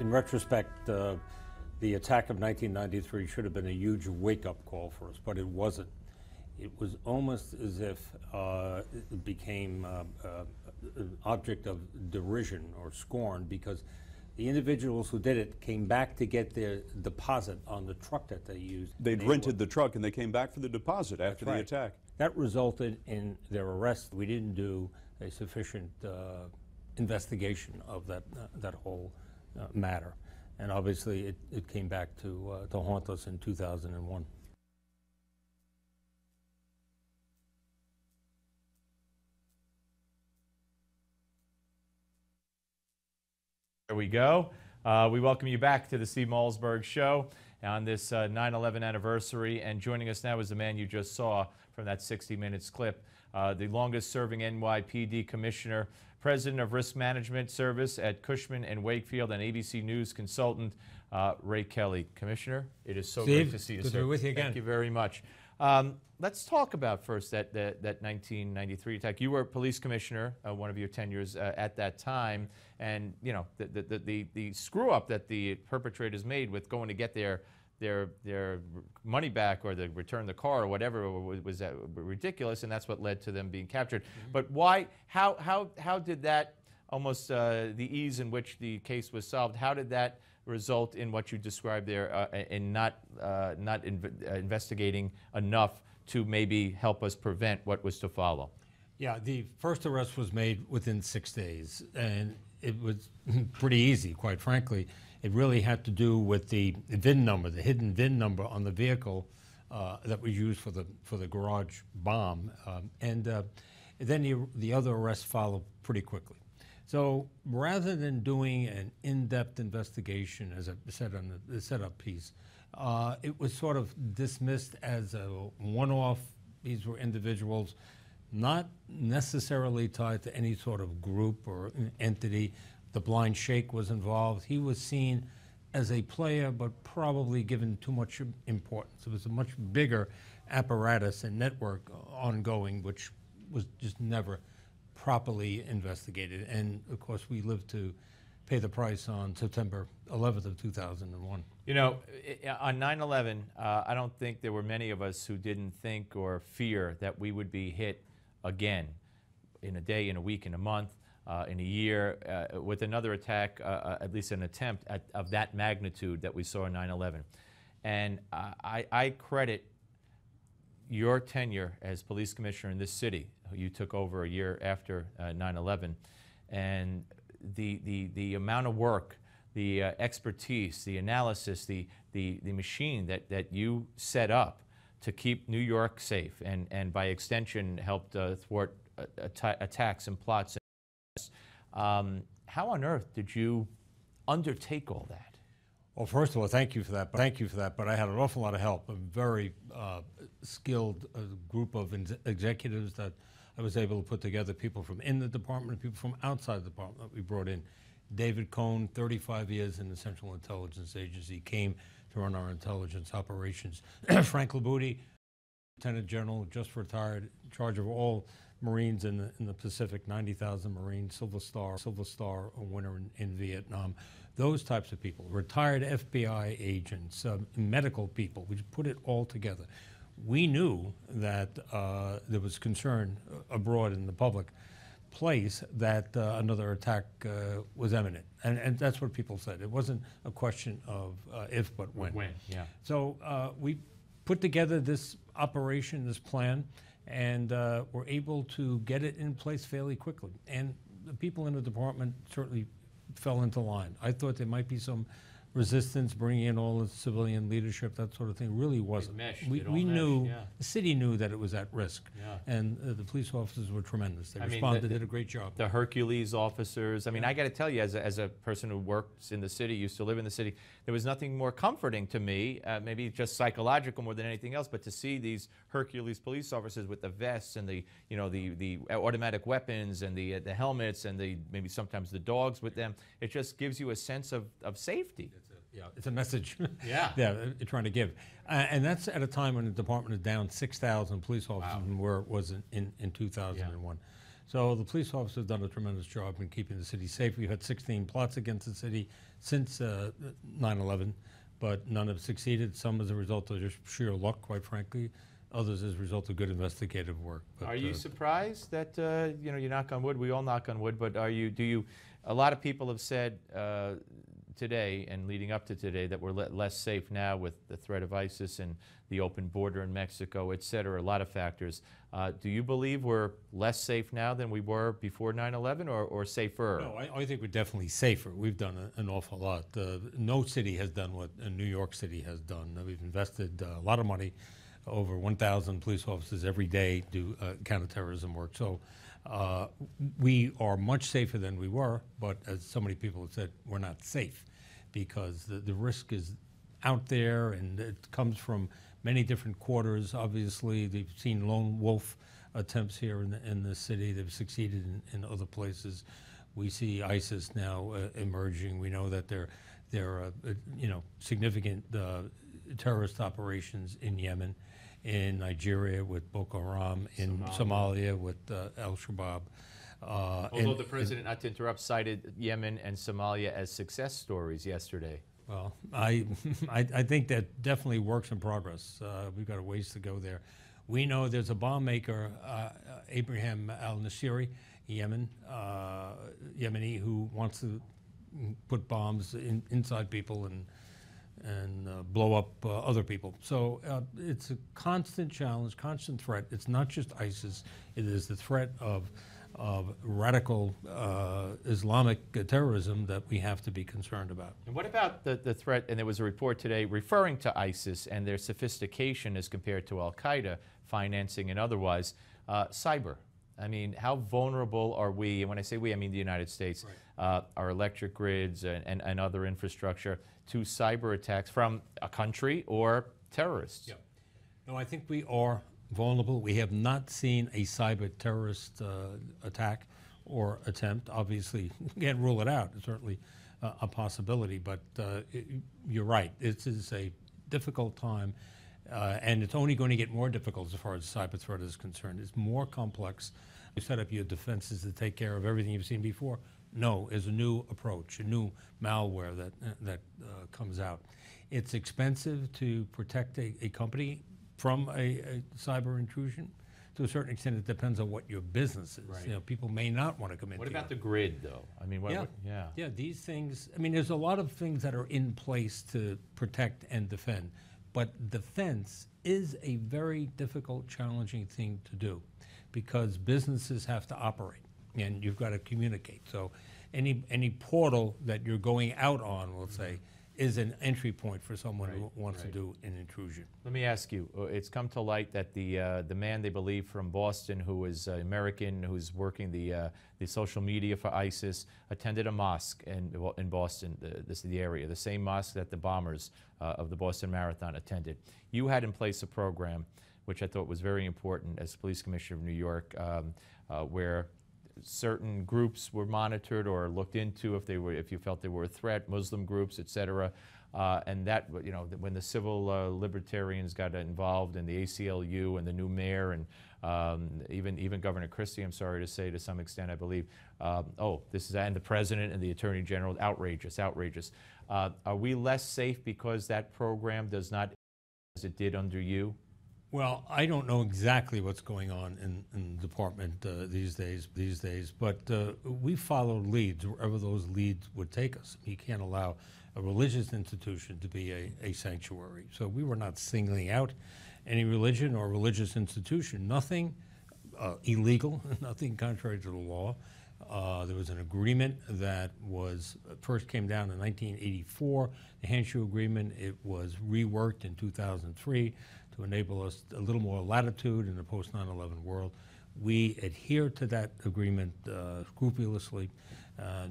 In retrospect, the attack of 1993 should have been a huge wake-up call for us, but it wasn't. It was almost as if it became an object of derision or scorn, because the individuals who did it came back to get their deposit on the truck that they used. They'd rented the truck and they came back for the deposit after the attack. That resulted in their arrest. We didn't do a sufficient investigation of that whole matter. And obviously it came back to haunt us in 2001. There we go. We welcome you back to the Steve Malzberg Show on this 9/11 anniversary. And joining us now is the man you just saw from that 60 Minutes clip, the longest-serving NYPD commissioner, president of Risk Management Service at Cushman and Wakefield, and ABC News consultant, Ray Kelly. Commissioner, it is so great to see you, sir. Good to be with you again. Thank you very much. Let's talk about first that 1993 attack. You were police commissioner, one of your tenures at that time, and you know the screw up that the perpetrators made with going to get their money back or return the car or whatever was ridiculous, and that's what led to them being captured. Mm-hmm. But why? How did that almost the ease in which the case was solved? How did that result in what you described there, in not investigating enough to maybe help us prevent what was to follow? Yeah, the first arrest was made within 6 days, and it was pretty easy, quite frankly. It really had to do with the VIN number, the hidden VIN number on the vehicle that was used for the garage bomb, and then the other arrests followed pretty quickly. So rather than doing an in-depth investigation, as I said on the setup piece, it was sort of dismissed as a one-off. These were individuals not necessarily tied to any sort of group or entity. The Blind Sheikh was involved. He was seen as a player, but probably given too much importance. It was a much bigger apparatus and network ongoing, which was just never properly investigated. And of course, we lived to pay the price on September 11th of 2001. You know, on 9/11, I don't think there were many of us who didn't think or fear that we would be hit again in a day, in a week, in a month, in a year, with another attack, at least an attempt of that magnitude that we saw in 9/11. And I credit your tenure as police commissioner in this city. You took over a year after 9/11, and the amount of work, the expertise, the analysis, the machine that you set up to keep New York safe, and by extension helped thwart attacks and plots. How on earth did you undertake all that? Well, first of all, thank you for that. But I had an awful lot of help. A very skilled group of executives that I was able to put together, people from in the department and people from outside the department that we brought in. David Cohn, 35 years in the Central Intelligence Agency, came to run our intelligence operations. Frank Labuti, Lieutenant General, just retired, in charge of all Marines in the Pacific, 90,000 Marines, Silver Star winner in Vietnam. Those types of people, retired FBI agents, medical people. We put it all together. We knew that there was concern abroad in the public place that another attack was imminent, and that's what people said. It wasn't a question of if, but when. When, yeah. So we put together this operation, this plan, and were able to get it in place fairly quickly. And the people in the department certainly fell into line. I thought there might be some resistance, bringing in all the civilian leadership, that sort of thing. Really wasn't. We knew, yeah. The city knew that it was at risk, yeah. And the police officers were tremendous. They responded, did a great job. The Hercules officers. I mean, I got to tell you, as a person who works in the city, used to live in the city, there was nothing more comforting to me, maybe just psychological more than anything else, but to see these Hercules police officers with the vests and the automatic weapons and the helmets and maybe sometimes the dogs with them. It just gives you a sense of safety. Yeah, it's a message. Yeah. Yeah, you're trying to give. And that's at a time when the department is down 6,000 police officers from where it was in 2001. So the police officers have done a tremendous job in keeping the city safe. We've had 16 plots against the city since 9/11, but none have succeeded. Some as a result of just sheer luck, quite frankly. Others as a result of good investigative work. But, Are you surprised that, you know, you knock on wood, we all knock on wood, but a lot of people have said today and leading up to today that we're less safe now with the threat of ISIS and the open border in Mexico, et cetera, a lot of factors. Do you believe we're less safe now than we were before 9/11 or safer? No, I think we're definitely safer. We've done an awful lot. No city has done what New York City has done. We've invested a lot of money. Over 1,000 police officers every day do counterterrorism work. So we are much safer than we were, but as so many people have said, we're not safe because the risk is out there and it comes from many different quarters. Obviously, they've seen lone wolf attempts here in the city. They've succeeded in other places. We see ISIS now emerging. We know that there are significant terrorist operations in Yemen, in Nigeria with Boko Haram, in Somalia with Al-Shabaab. Although the president, not to interrupt, cited Yemen and Somalia as success stories yesterday. Well, I think that definitely works in progress. We've got a ways to go there. We know there's a bomb maker, Abraham al-Nasiri, Yemeni, who wants to put bombs inside people and blow up other people. So it's a constant challenge, constant threat. It's not just ISIS. It is the threat of radical Islamic terrorism that we have to be concerned about. And what about the threat, and there was a report today referring to ISIS and their sophistication as compared to Al-Qaeda, financing and otherwise, cyber. I mean, how vulnerable are we, and when I say we, I mean the United States, right. Our electric grids and other infrastructure, to cyber attacks from a country or terrorists? Yeah. No, I think we are vulnerable. We have not seen a cyber terrorist attack or attempt. Obviously, you can't rule it out. It's certainly a possibility, but you're right. This is a difficult time, and it's only going to get more difficult as far as cyber threat is concerned. It's more complex. You set up your defenses to take care of everything you've seen before. No, is a new approach, a new malware that comes out. It's expensive to protect a company from a cyber intrusion. To a certain extent, it depends on what your business is. Right. You know, people may not want to come in. What about the grid, though? I mean, yeah, these things. I mean, there's a lot of things that are in place to protect and defend, but defense is a very difficult, challenging thing to do, because businesses have to operate and you've got to communicate. So, any portal that you're going out on, we'll say, is an entry point for someone who wants to do an intrusion. Let me ask you, it's come to light that the man they believe from Boston, who is American, who's working the social media for ISIS, attended a mosque in Boston, this is the area, the same mosque that the bombers of the Boston Marathon attended. You had in place a program, which I thought was very important as police commissioner of New York, where certain groups were monitored or looked into if you felt they were a threat, Muslim groups, et cetera, and that, you know, when the civil libertarians got involved in the ACLU and the new mayor and even Governor Christie, I'm sorry to say, to some extent, I believe, and the president and the attorney general, outrageous. Are we less safe because that program does not, as it did under you? Well, I don't know exactly what's going on in the department these days, but we followed leads wherever those leads would take us. You can't allow a religious institution to be a sanctuary. So we were not singling out any religion or religious institution. Nothing illegal, nothing contrary to the law. There was an agreement that first came down in 1984, the Handshoe Agreement. It was reworked in 2003 to enable us a little more latitude in the post 9/11 world. We adhere to that agreement scrupulously,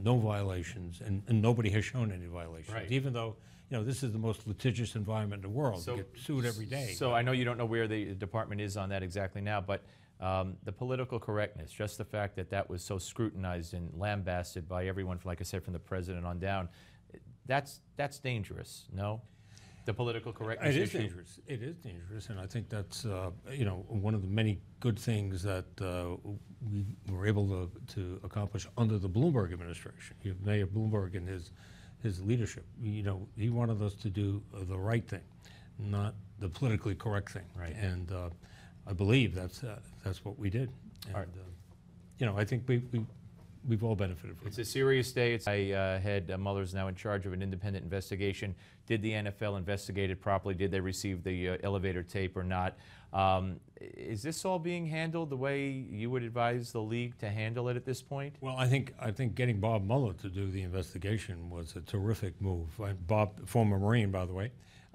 no violations, and nobody has shown any violations. Right. Even though, you know, this is the most litigious environment in the world. So, you get sued every day. So I know you don't know where the department is on that exactly now, but the political correctness, just the fact that was so scrutinized and lambasted by everyone, like I said, from the president on down, that's dangerous, no? The political correctness It is issue. dangerous. It is dangerous, and I think that's one of the many good things that we were able to accomplish under the Bloomberg administration. Mayor Bloomberg and his leadership. He wanted us to do the right thing, not the politically correct thing. Right. And I believe that's what we did. And, All right. I think we've all benefited from it. It's a serious day. Mueller's now in charge of an independent investigation. Did the NFL investigate it properly? Did they receive the elevator tape or not? Is this all being handled the way you would advise the league to handle it at this point? Well, I think getting Bob Mueller to do the investigation was a terrific move. Bob, former Marine, by the way,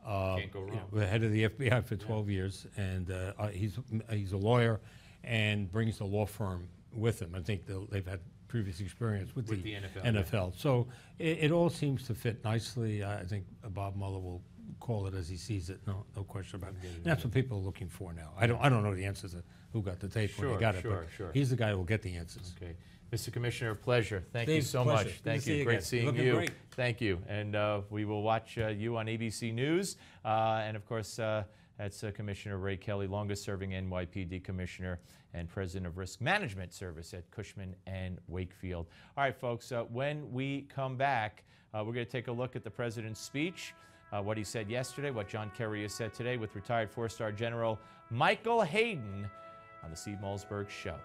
Can't go wrong. the head of the FBI for 12 years, and he's a lawyer and brings the law firm with him. I think they've had previous experience with the NFL. So it all seems to fit nicely. I think Bob Mueller will call it as he sees it. No question about it. And that's what people are looking for now. I don't know the answers to who got the tape when they got it, but he's the guy who will get the answers. Okay. Mr. Commissioner, pleasure. Thank you Steve, so pleasure. much. Good to Thank see you. you Great again. seeing Looking you. great. Thank you. And we will watch you on ABC News. And of course, that's Commissioner Ray Kelly, longest-serving NYPD Commissioner and President of Risk Management Service at Cushman and Wakefield. All right, folks, when we come back, we're going to take a look at the President's speech, what he said yesterday, what John Kerry has said today with retired four-star General Michael Hayden on the Steve Malzberg Show.